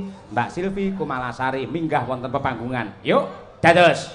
Mbak Silvi Kumalasari minggah wonten pepanggungan. Yuk, dados.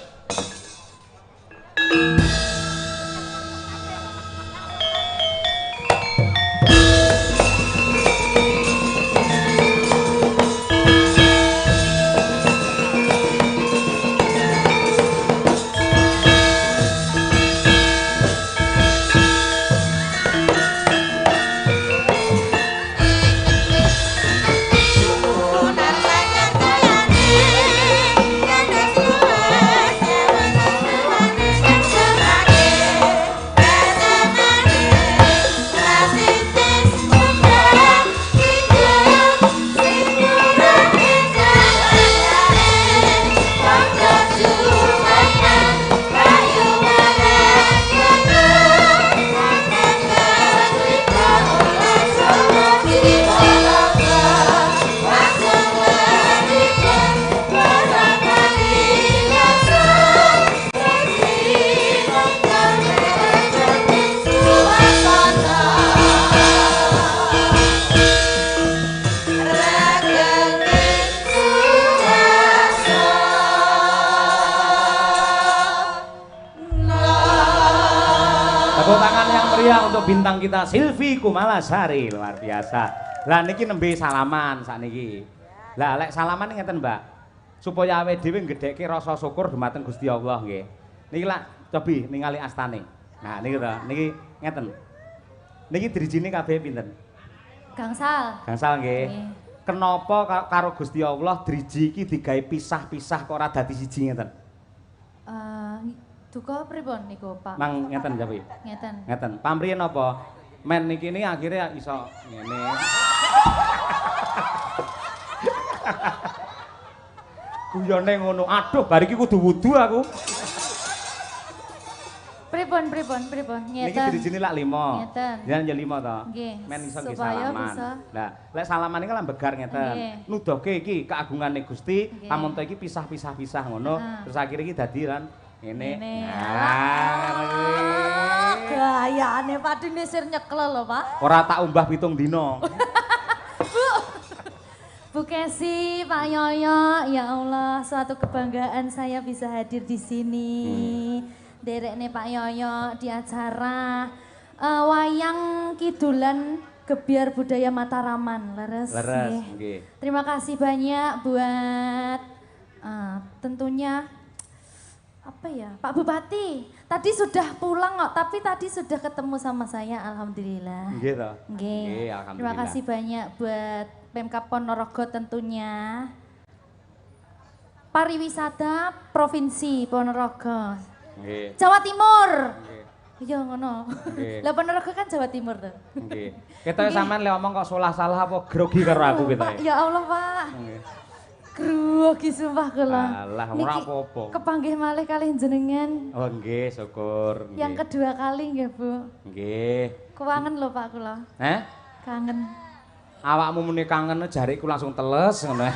Tepuk tangan yang meriah untuk bintang kita Silvi Kumalasari, luar biasa. Lah niki nembe salaman sakniki. Lah lek salaman ngeten, Mbak. Supaya awake dhewe nggedhekke rasa syukur dumateng Gusti Allah nggih. Niki lak cobi ningali astane. Nah niki to, niki ngeten. Niki drijine kabeh pinten? Gangsal. Gangsal nggih. Kenapa karo Gusti Allah driji iki digawe pisah-pisah kok ora dadi siji ngeten? Duka pripun niku, Pak? Mang ngeten jawi. Ngeten. Ngeten. Pamriyen apa? Men niki ini akhirnya iso ngene. Guyone ngono. Aduh, bar iki kudu wudu aku. Pripun? Ngeten. Niki dirijine lak 5. Ngeten. Jangan ya 5 to. Nggih. Men iso nggih Supaya salaman. bisa. Lah, lek salaman iki lan begar ngeten. Nggih. Nuduhke iki keagungane Gusti, Nggih. pamunta iki pisah-pisah ngono. Terus akhirnya iki dadi lan ngene. Gayane padi nisir nyekel lho, Pak. Ora tak umbah 7 dina. Bu Kesi, Pak Yoyo, ya Allah, suatu kebanggaan saya bisa hadir di sini. Derekne Pak Yoyo di acara wayang kidulan Gebyar Budaya Mataraman. Leres Nggih. Terima kasih banyak buat tentunya apa ya, Pak Bupati. Tadi sudah pulang kok, tapi tadi sudah ketemu sama saya, alhamdulillah. Nggih to. Nggih. Alhamdulillah. Terima kasih banyak buat Pemkab Ponorogo tentunya. Pariwisata Provinsi Ponorogo. Nggih. Jawa Timur. Nggih. Iya ngono. Nggih. Lah Ponorogo kan Jawa Timur tuh. Nggih. Ketoke sampean lek omong kok salah-salah apa grogi karo aku Pak, ketoke. ya Allah, Pak. Nggih. Grogi sumpah kula. Alah, ora Niki apa-apa. Kepanggih malih kalih jenengan. Oh nggih, syukur. Nggih. Yang kedua kali nggih, Bu. Nggih. Kewangen lho Pak kula. Kangen. Awakmu muni kangen jariku langsung teles ngono.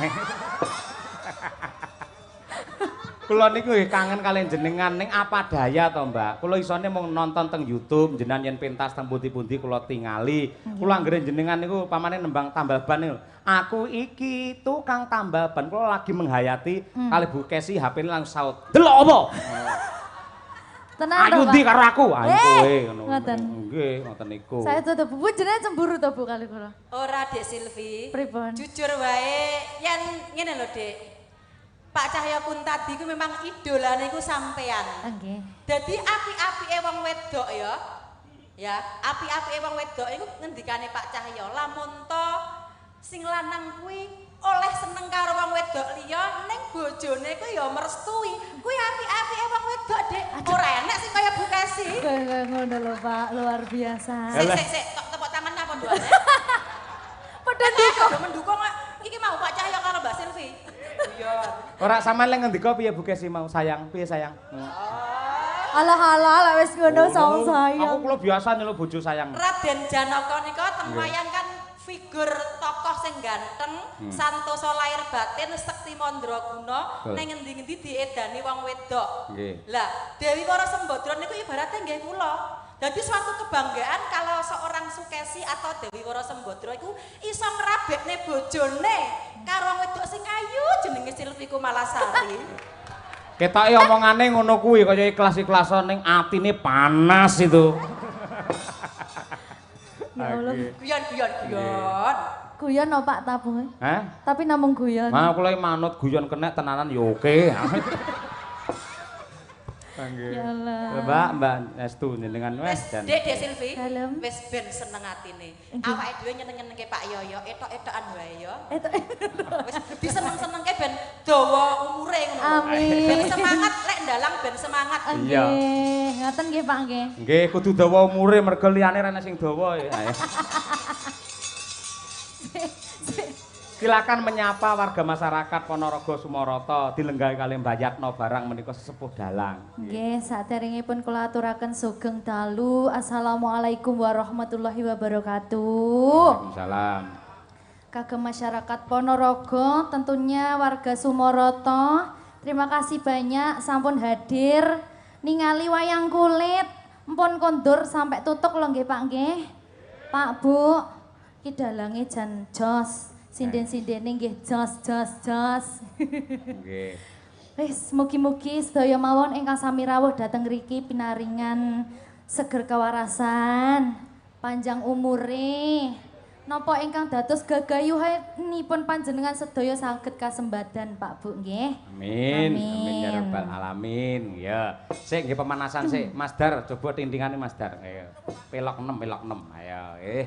Kula niku nggih kangen kalian jenengan ning apa daya to, Mbak. Kula isone mung nonton teng YouTube, jenengan yen pentas teng pundi-pundi kula tingali. Kula anggere jenengan niku pamane nembang tambal ban niku. Aku iki tukang tambal ban. Kula lagi menghayati kali Bu Kesi HP-ne langsung saut. Delok apa? Tenang Ayo Pak. ndi karo aku? Ayo kowe ngono. ngoten. Nggih, ngoten niku. Saya tuh Bu jenengan cemburu to Bu kali kula. Ora Dek Silvi. Pripun? Jujur wae yen ngene lho Dek. Pak Cahya Kun tadi ku memang idolane iku sampean. Nggih. Dadi api-apike wong wedok ya. Ya, api-apike wong wedok iku ngendikane Pak Cahya, lamun to sing lanang kuwi oleh seneng karo wong wedok liya ning bojone kuwi ya merestui. Kuwi api-apike wong wedok, Dek. Ora enek sing kaya Bu Kesi. Kayak ngono lho Pak, luar biasa. Sik, tepuk tangan apa doane? Padha ndiko. Mendukung iki mau Pak Cahya karo Mbak Silvi. Iya. Ora sampean lek ngendika piye Bu Kesi mau sayang? Piye sayang? Alah wis ngono sama saya. Aku kula biasa nyeluk bojo sayang. Raden Janaka nika teng wayang kan figur tokoh sing ganteng, santosa lahir batin, sekti mandraguna, ning ngendi-endi diedani wong wedok. Nggih. Lah, Dewi Wara Sembadra niku ibarate nggih kula. Jadi suatu kebanggaan kalau seorang Sukesi atau Dewi Wara Sembadra iku iso ngrabekne bojone karo wedok sing ayu jenenge Silvi Kumalasari. Ketoke omongane ngono kuwi kaya ikhlas-ikhlasan ning atine panas itu. Ya Allah. Guyon. Guyon no Pak Tabu. Hah? Tapi namung guyon. Nah, kula manut guyon kenek tenanan ya oke. Ya Allah. Mbak Estu jenengan wes Wis Dek Silvi. Dalem. Wis ben seneng atine. Awake dhewe nyeneng-nyenengke Pak Yoyo, etok-etokan wae ya. Wis diseneng-senengke ben dawa umure ngono. Amin. Ben semangat lek ndalang ben semangat. Iya. Nggih, ngoten nggih Pak nggih. Nggih, kudu dawa umure mergo liyane rene sing dawa ya. Ayo. Silakan menyapa warga masyarakat Ponorogo Sumarata dilenggahi kali Mbayatno barang menika sesepuh dalang. Nggih, saderengipun kula aturaken sugeng dalu. Assalamualaikum warahmatullahi wabarakatuh. Waalaikumsalam. Kagem masyarakat Ponorogo, tentunya warga Sumarata, terima kasih banyak sampun hadir ningali wayang kulit. Mpun kondur sampai tutuk lho nggih Pak nggih. Pak Bu, ki dalange jan jos. Sinden-sindene nggih jos. Nggih. Wis mugi-mugi sedaya mawon ingkang sami rawuh dhateng mriki pinaringan seger kawarasan, panjang umure. Napa ingkang dados gagayuhanipun panjenengan sedaya saged kasembadan Pak Bu nggih. Amin. Amin. Amin ya rabbal alamin. Ya. Sik nggih pemanasan sik. Mas Dar, coba tindingane Mas Dar. Ayo. Pelok 6. Ayo, ya.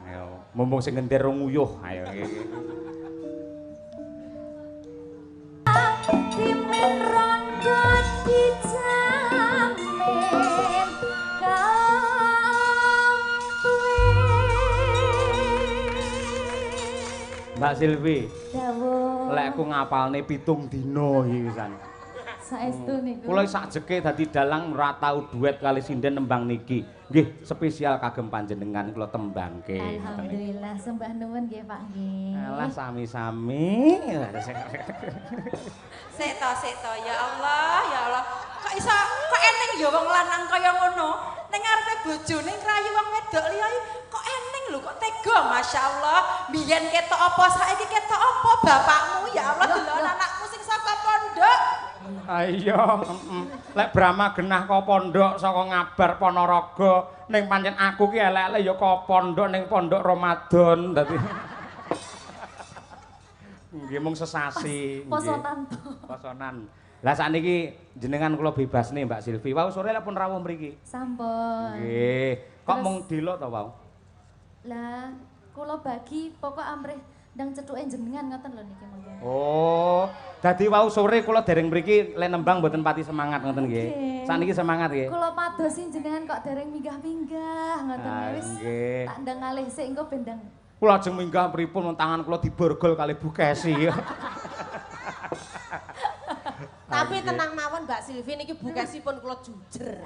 Ayo, mumpung sing ngenter nguyuh. Ayo. Dimin rondo dijamin Mbak Silvi, dawuh lek aku ngapalne 7 dina iki pisan. saestu niku. Kula sakjeke dadi dalang ora tau duet kali sinden nembang niki. Nggih, spesial kagem panjenengan kula tembangke. Alhamdulillah, sembah nuwun nggih Pak nggih. Alah sami-sami. Sik to ya Allah. Kok iso kok eneng ya wong lanang kaya ngono. Ning ngarepe bojone ngrayu wong wedok liya kok eneng lho kok tega masyaallah. Biyen ketok apa saiki ketok apa bapakmu ya Allah delok anakku sing saka pondok. Ayo, lek Brahma genah ka pondok saka ngabar Ponorogo ning pancen aku ki elek-elek ya ka pondok ning pondok Ramadan dadi. Nggih mung sesasi. Posonan to. Posonan. Lah sakniki jenengan kula bebas nih Mbak Silvi. Wau sore lek pun rawuh mriki. Sampun. Nggih. Kok Terus- mung dilo to wau? Lah, kula bagi pokok amrih ndang cetuke jenengan ngoten lho niki monggo. Oh, dadi wau sore kula dereng mriki lek nembang mboten pati semangat ngoten nggih. Nggih. Sakniki semangat nggih. Kula padosi jenengan kok dereng minggah-minggah ngoten Ah, wis. nggih. Tak ndang ngalih sik engko ben ndang. Kula ajeng minggah pripun tangan kula diborgol kali Bu Kesi. Tapi tenang mawon Mbak Silvi niki bukesipun kula jujer.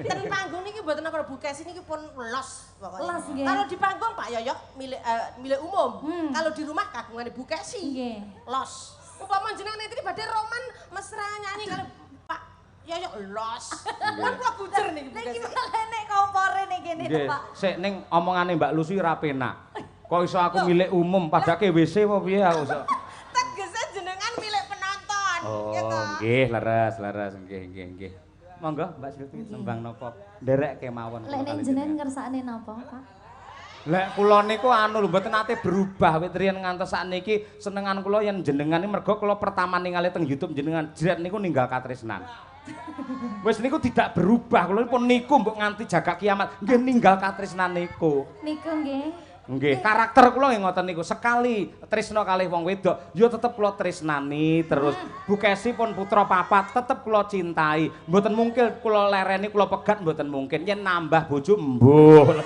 Ten panggung niki mboten napa bukes niki pun los pokoknya. Los, nggih. Kalau di panggung Pak Yoyo milik umum. Kalau di rumah kagungane bukesi. Nggih. Los. Upama jenengan iki badhe roman mesra nyanyi kali Pak Yoyo los. Kan kula bujer niki Niki bukes. malah nek kompore ning kene to, Nggih, Pak. sik ning omongane Mbak Lucy ra penak. Kok iso aku milik umum padake WC apa piye aku iso. Tegese jenengan milik penonton. gitu. Nggih, leres, nggih. Monggo Mbak Silvi sembang napa nderek kemawon. Lek nek jenengan ngersakne napa, Pak? Lek kula niku anu lho mboten nate berubah wit riyen ngantos sakniki senengan kula yen jenengan iki mergo kula pertama ningali teng YouTube jenengan jret niku ninggal katresnan. Wis niku tidak berubah kula pun niku mbok nganti jaga kiamat nggih ninggal katresnan niku. Niku nggih. Nggih, karakter kula nggih ngoten niku. Sekali tresna kalih wong wedok, ya tetep kula tresnani terus. Bu Kesi pun putra papat tetep kula cintai. Mboten mungkin kula lereni, kula pegat mboten mungkin. Yen nambah bojo mbuh.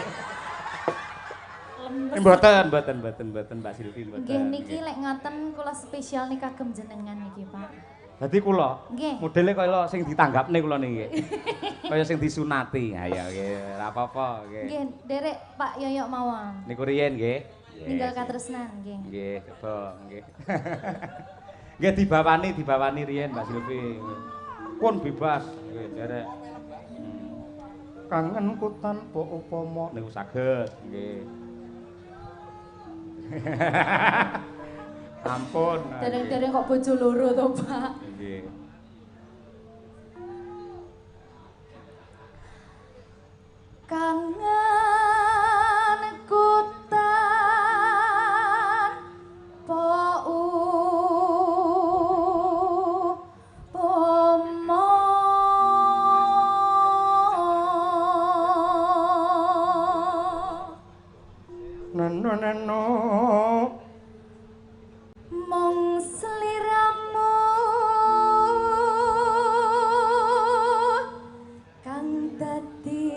Mboten Mbak Silvi mboten. Nggih niki lek ngoten kula spesial nih kagem jenengan niki, Pak. Dadi kula Nggih. modele kaya sing ditanggapne kula niki. Kaya sing disunati. Ayo nggih, ora apa-apa nggih. Nggih, derek Pak Yoyo mawon. Niku riyen nggih. Ninggal katresnan nggih. Nggih, coba nggih. Nggih dibawani riyen Mbak Silvi. pun bebas nggih derek. Kangenku tanpa upama niku saged nggih. Ampun. Dereng-dereng kok bojo loro to, Pak. Nggih. Kangenku tanpa upama neno mong sliramu kang dadi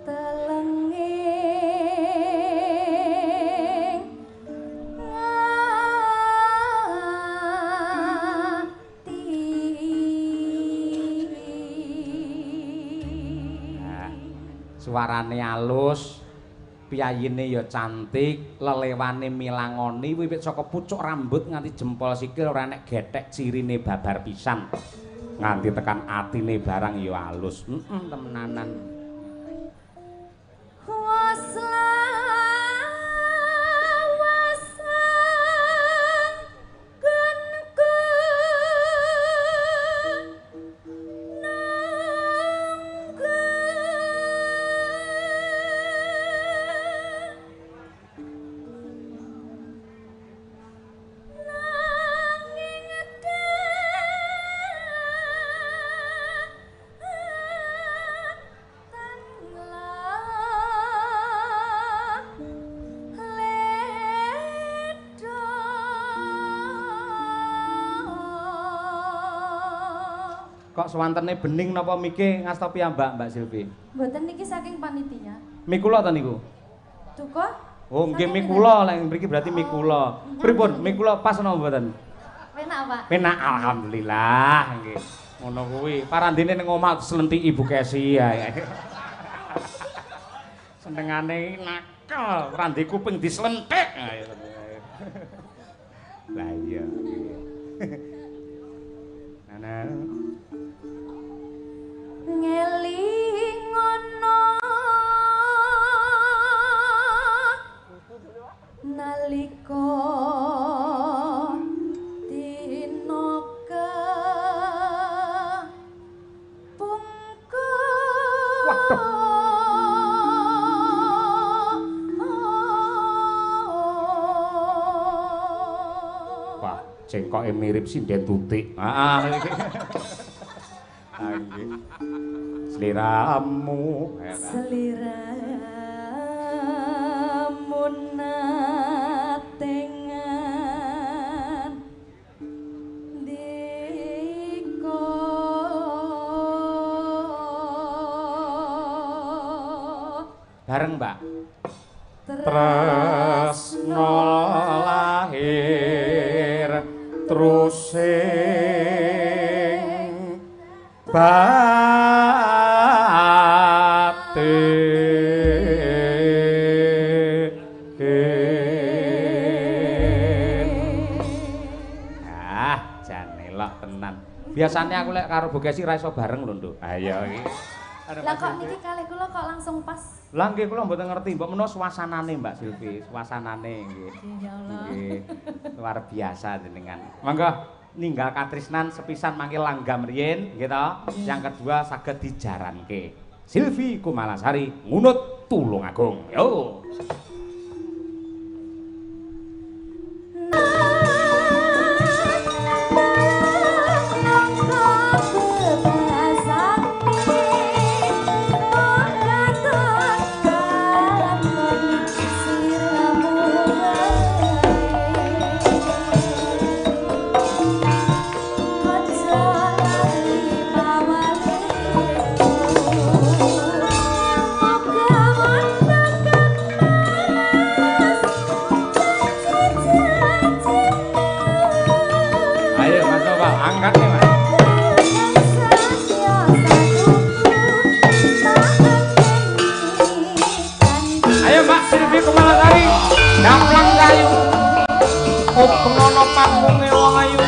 telenging ati. Suarane alus, piyayine ya cantik, lelewane milangoni wiwit saka pucuk rambut nganti jempol sikil ora nek gethek cirine babar pisan. Nganti tekan atine barang ya alus. Temenanan. Kok swantene bening napa mike ngasta piyambak Mbak Silvi? Mboten niki saking panitia. Mikula ta niku? Duka? Oh, nggih mikula, lek mriki berarti mikula. Pripun? Mikula pas napa mboten? Penak, Pak. Penak alhamdulillah nggih. Ngono kuwi. Parandene ning omah slentiki Ibu Kesi ya. Senengane nakal, randi kuping dislentik. Lah iya. Nah. Ngelingono nalika dina kepungkur. Waduh. Wah, cengkoke mirip sinden tutik. Heeh. Nggih. Sliramu Sliramu natengan diko bareng Mbak tresno lahir terus sing biasanya aku lek karo Bogesi ra iso bareng lho, Nduk. Ha iya iki. Lah kok niki kalih kula kok langsung pas. Lah nggih kula mboten ngerti, mbok menawa suasanane Mbak Silvi, suasanane nggih. Ya Allah. Nggih. Luar biasa jenengan. Monggo ninggal katresnan sepisan mangke langgam riyin nggih to. Yang kedua saged dijaranke. Silvi Kumalasari ngunut Tulungagung. Yo. Panggunge wong ayu.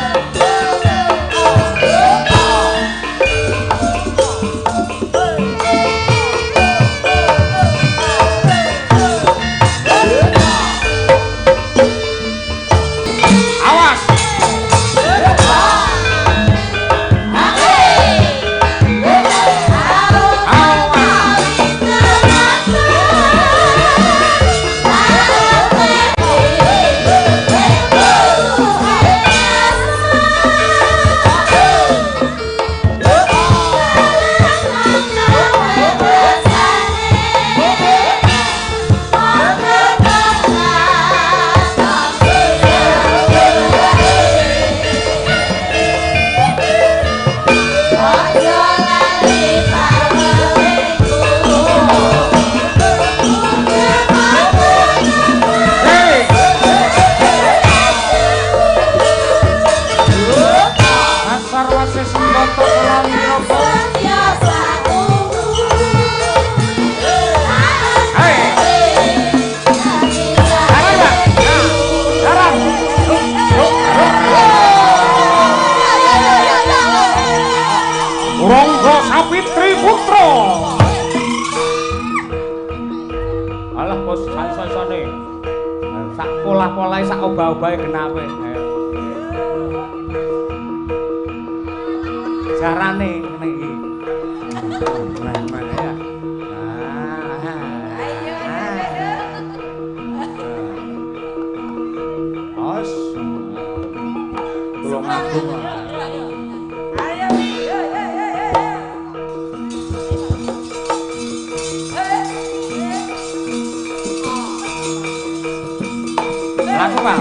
rasane. Sak pola-polahe sak obah-obahe genape. Carane ngene iki. Mana ya? Ayo. Os. Tulung aku. Ayo. Laku, Pak.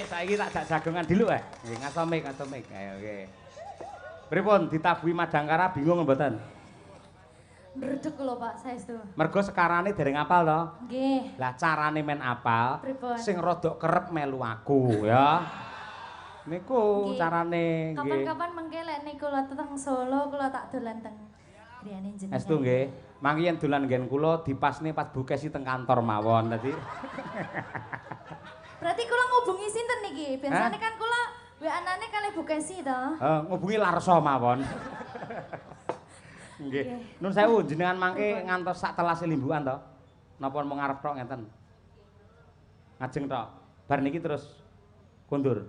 Saiki tak jak jagongan dulu nggih ngasomik. Ayo nggih. Pripun ditabuhi Madangkara bingung mboten? Ndredeg lho Pak saestu. Mergo sekarane dereng apal to. Nggih. Lah carane men apal Pripun? sing rada kerep melu aku ya. Niku Nggih. carane nggih. Kapan-kapan mengke lek niku kula teng Solo kula tak dolan teng griyane jenengan. Estu nggih. Mangki yen dolan nggen kula dipasne pas bukesi teng kantor mawon dadi. Berarti kula ngubungi sinten niki? Biasane kan kula WA-ane kalih Bu Kesi to. Ngubungi Larso mawon. Nggih. Nun sewu jenengan mangke ngantos sak telas limbukan to. Napa mung ngarep tok ngenten? Ngajeng tok. Bar niki terus kondur.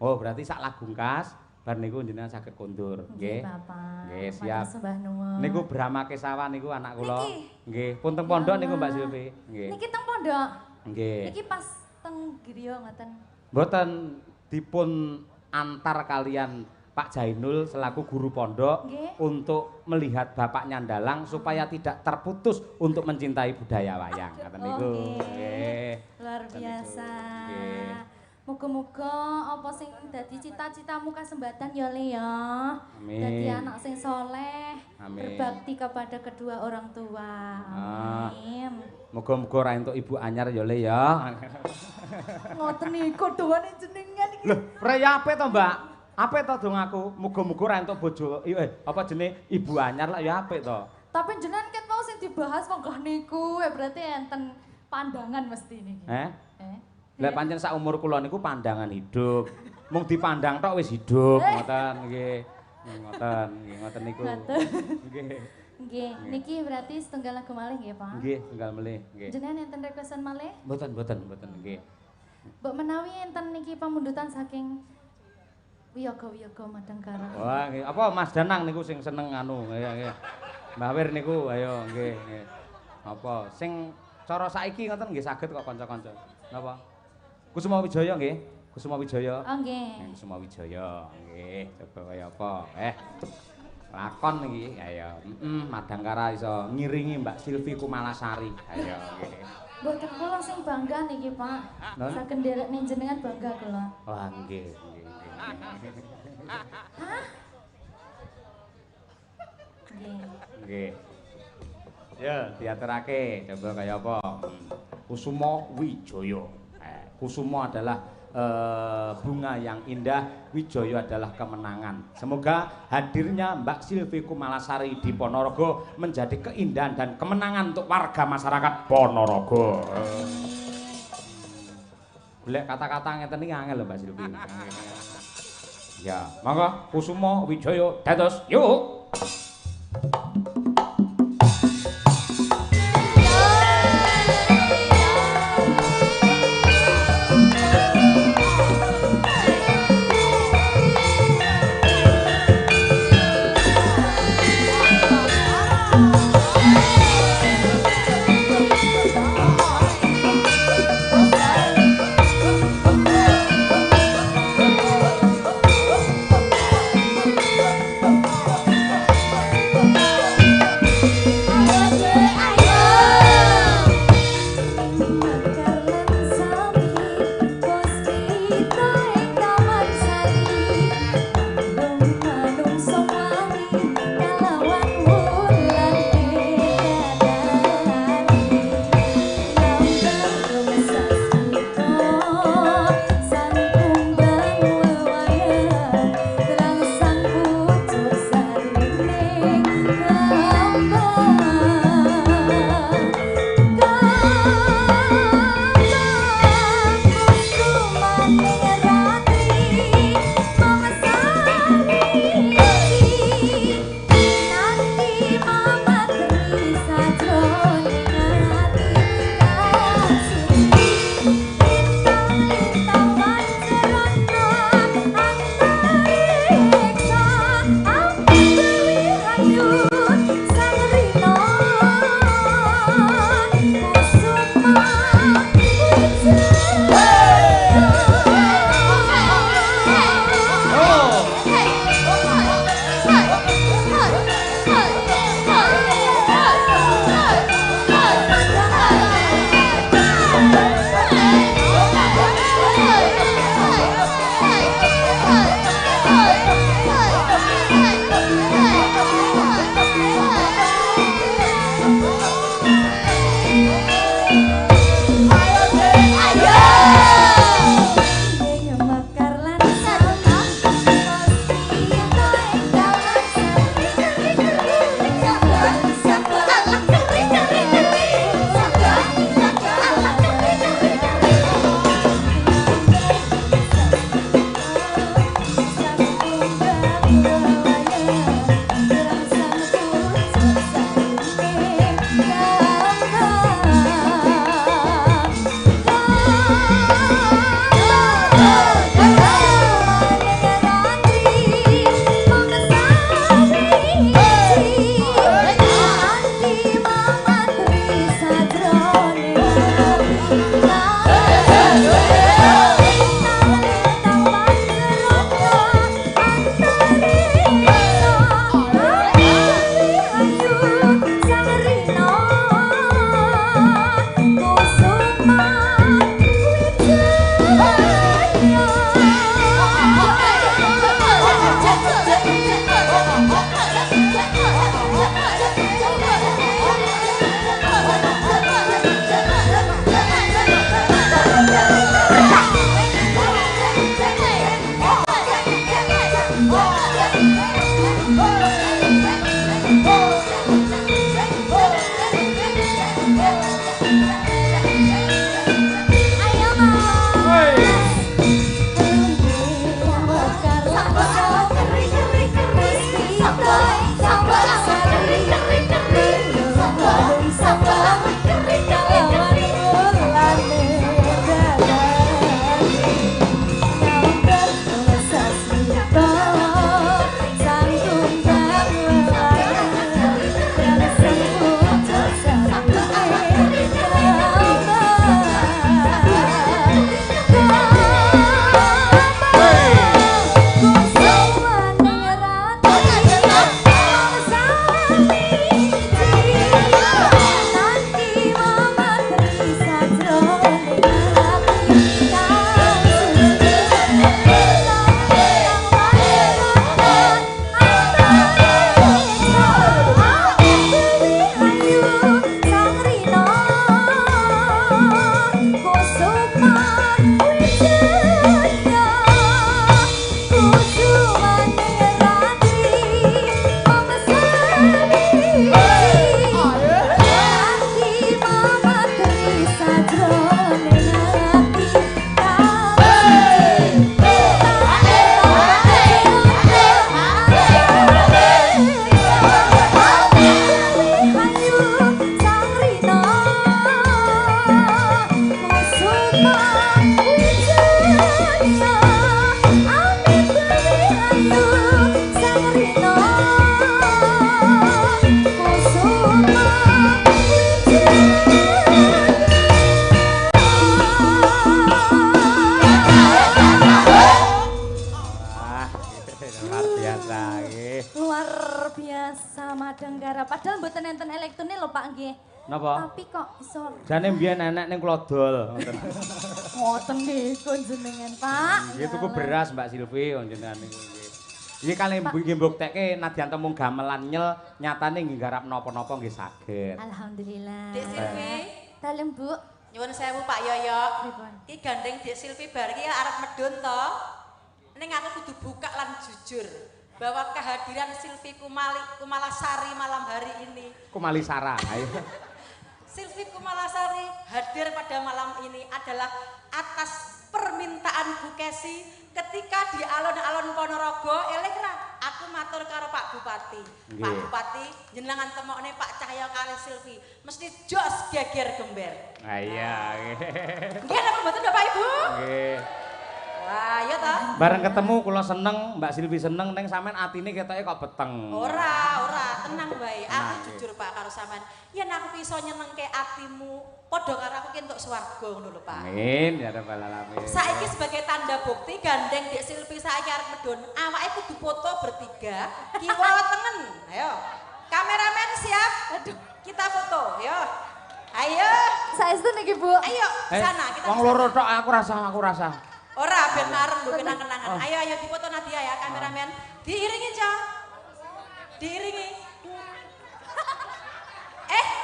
Oh, berarti sak lagungkas bar niku jenengan saged kondur, nggih. Bapak. Nggih, siap. Sembah nuwun. Niku Brahma Kesawan niku anak kula. Niki? Nggih, pun teng pondok niku Mbak Silvi. Nggih. Niki teng pondok. Nggih. Niki pas teng griya ngoten. Mboten dipun antar kalian Pak Jainul selaku guru pondok Nggih. untuk melihat Bapak Nyandalang supaya tidak terputus untuk mencintai budaya wayang. Ngoten niku. Nggih. Luar biasa. Nggih. Muga-muga apa sing dadi cita-citamu kasembatan ya Le ya. Amin. Dadi anak sing soleh, Amin. berbakti kepada kedua orang tua. Amin. Muga-muga ora entuk ibu anyar ya Le ya. Ngoten niku doane jenengan iki. Lho, raya apik to, Mbak? Apik to dong aku. Muga-muga ora entuk bojo apa jenenge ibu anyar lah ya apik to. Tapi jenengan ket mau sing dibahas monggah niku, berarti enten pandangan mesti niki. Lah pancen sak umur kula niku pandangan hidup. Mung dipandang tok wis hidup, ngoten nggih. Ngoten niku. Nggih. Nggih, niki berarti setunggal lagu malih nggih, Pak? Nggih, tunggal melih, nggih. Jenengan enten requestan malih? Mboten, nggih. Mbok menawi enten niki pamundutan saking Wiyaga-wiyaga Madangkara. Wah, nggih. Apa Mas Danang niku sing seneng anu, nggih. Mbah Wir niku ayo nggih. Apa sing cara saiki ngoten nggih saged kok kanca-kanca. Napa? Kusuma Wijaya nggih. Kusuma Wijaya. Oh nggih. Kusuma Wijaya nggih. Coba kaya apa? Lakon iki ayo. Madangkara iso ngiringi Mbak Silvi Kumalasari. Ayo nggih. Mboten kula sing bangga niki, Pak. Saged nderekne jenengan bangga kula. Wah, nggih. Hah? Nggih. Nggih. Ya, diaturake coba kaya apa? Kusuma Wijaya. Kusuma adalah bunga yang indah, Wijaya adalah kemenangan. Semoga hadirnya Mbak Silvi Kumalasari di Ponorogo menjadi keindahan dan kemenangan untuk warga masyarakat Ponorogo. Golek kata-kata ngeten iki angel lho Mbak Silvi. Ya, monggo Kusuma Wijaya dados yuk. nggih. Luar biasa Madang Gara. Padahal mboten enten elektune lho Pak nggih. Napa? Tapi kok iso Jane mbiyen enek ning Klodol ngoten. ngoten nggih jenengan Pak. Nggih tuku beras Mbak Silvi jenengan niku nggih. Iki kali nggih mbuktekke nadyan temung gamelan nyel nyatane nggih garap napa-napa nggih saged. Alhamdulillah. Dik Silvi, Dalem Bu. nyuwun sewu Pak Yoyo. Pripun? Iki gandeng Dik Silvi bar iki arep medun to. Ning aku kudu buka lan jujur bahwa kehadiran Silvi Kumalasari malam hari ini. Kumali Sara. Ayo. Silvi Kumalasari hadir pada malam ini adalah atas permintaan Bu Kesi ketika di alun-alun Ponorogo. Eling ra, aku matur karo Pak Bupati. Nggih. Pak Bupati, jenengan temokne Pak Cahyo kali Silvi, mesti jos geger gember. Ah iya nggih. Nggih napa mboten Bapak Ibu? Nggih. Wah, iya toh. Bareng ketemu kula seneng, Mbak Silvi seneng ning sampean atine ketoke kok beteng. Ora, tenang bae. Aku Tenang, jujur Pak karo sampean. Yen aku iso nyenengke atimu, padha karo aku ki entuk swarga ngono lho Pak. Amin ya rabbal alamin. Saiki sebagai tanda bukti gandeng Dik Silvi saiki arep medun. Awake kudu foto bertiga, kiwa tengen. Ayo. Kameramen siap? Aduh, kita foto, yo. Ayo. Saestu niki Bu. Ayo, sana kita. Wong loro tok aku rasa. Ora ben marem lho kenang-kenangan. Ayo dipoto Nadia ya kameramen. Diiringi, Cong. Diiringi.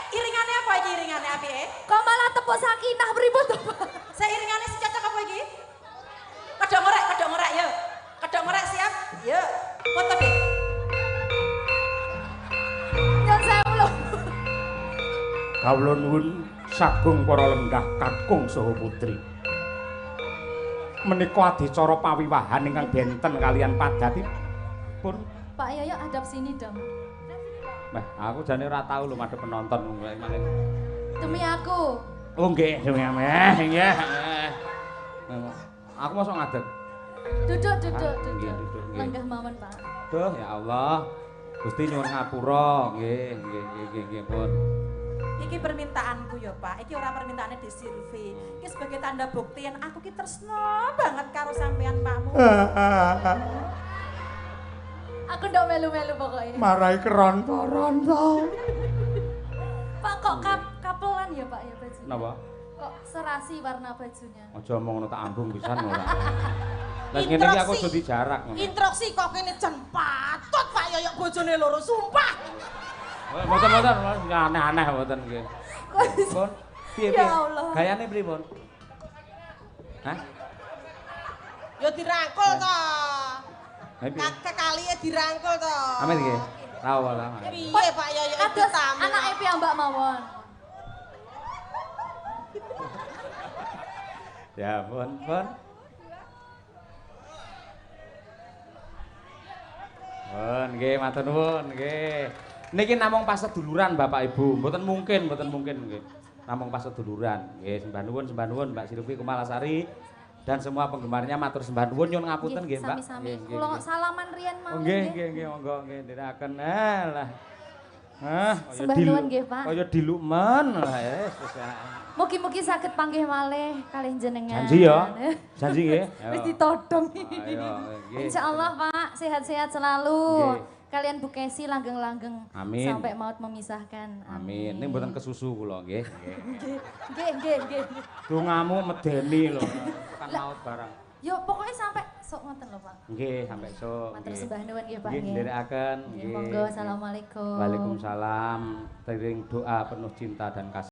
Iringane apa iki iringane apike? Kok malah tepuk sakinah pripun to Pak? Seiringane sing cocok apa iki? Kedok ngorek yo. Kedok ngorek siap? Yo. Foto deh. Nyun sewu lho. Kawula nuwun sagung para lenggah kakung saha putri. Menika adicara pawiwahan ingkang benten kalian padatipun. Pak Yoyo hadap sini dong. Mbah, aku jane ora tau lho madhep penonton malah. Demi aku. Oh nggih, nggih. Aku mosok ngadeg. Duduk. Nggih, duduk, nggih. Lenggah mawon Pak. Duh, ya Allah. Gusti nyuwun ngapura. Nggih, pun. Iki permintaanku ya Pak, iki ora permintaane Dik Silvi. Iki sebagai tanda bukti yen aku ki tresno banget karo sampean Pakmu. Aku ndak melu-melu pokoknya. Marai keronto-ronto. Pak kok kapelan ya Pak ya baju? Napa? Kok serasi warna bajunya? Aja omong tak ambung pisan ora. Lah ngene iki aku kudu jarak ngono. Instruksi kok kene jan patut Pak Yoyo bojone loro, sumpah. Mboten aneh-aneh mboten nggih. Pun piye Ya Allah. Gayane pripun? Hah? Ya dirangkul to. Ha piye? Kekalihe dirangkul to. Amin nggih. Ra apa. Piye Pak Yoyo iki Kados tamu. anake piyambak mawon. Ya pun. Pun nggih matur nuwun nggih. Niki namung pas seduluran Bapak Ibu, mboten mungkin nggih. Namung pas seduluran. Nggih, sembah nuwun Mbak Silvi Kumalasari dan semua penggemarnya matur sembah nuwun nyuwun ngapunten nggih, Mbak. Sami-sami. Kula salaman riyen mawon. Nggih, monggo nggih ndherekaken. Lah. Sembah nuwun nggih, Pak. Kaya dilukmen. Lah wis. Mugi-mugi saged panggih malih kalih jenengan. Janji ya. Janji nggih. Wis ditodong. Ayo nggih. Insyaallah Pak, sehat-sehat selalu. Nggih. Kalian Bu Kesi langgeng-langgeng Amin. sampai maut memisahkan. Amin. Ning mboten kesusu kula nggih. Nggih. Dongamu medeni lho. Tekan maut barang. Yo pokoknya sampai sok ngoten lho Pak. Nggih, sampai esuk. Matur sembah nuwun nggih Pak Nggih, nggih. ndherekaken. Nggih, monggo assalamualaikum. Waalaikumsalam. Tering doa penuh cinta dan kasih.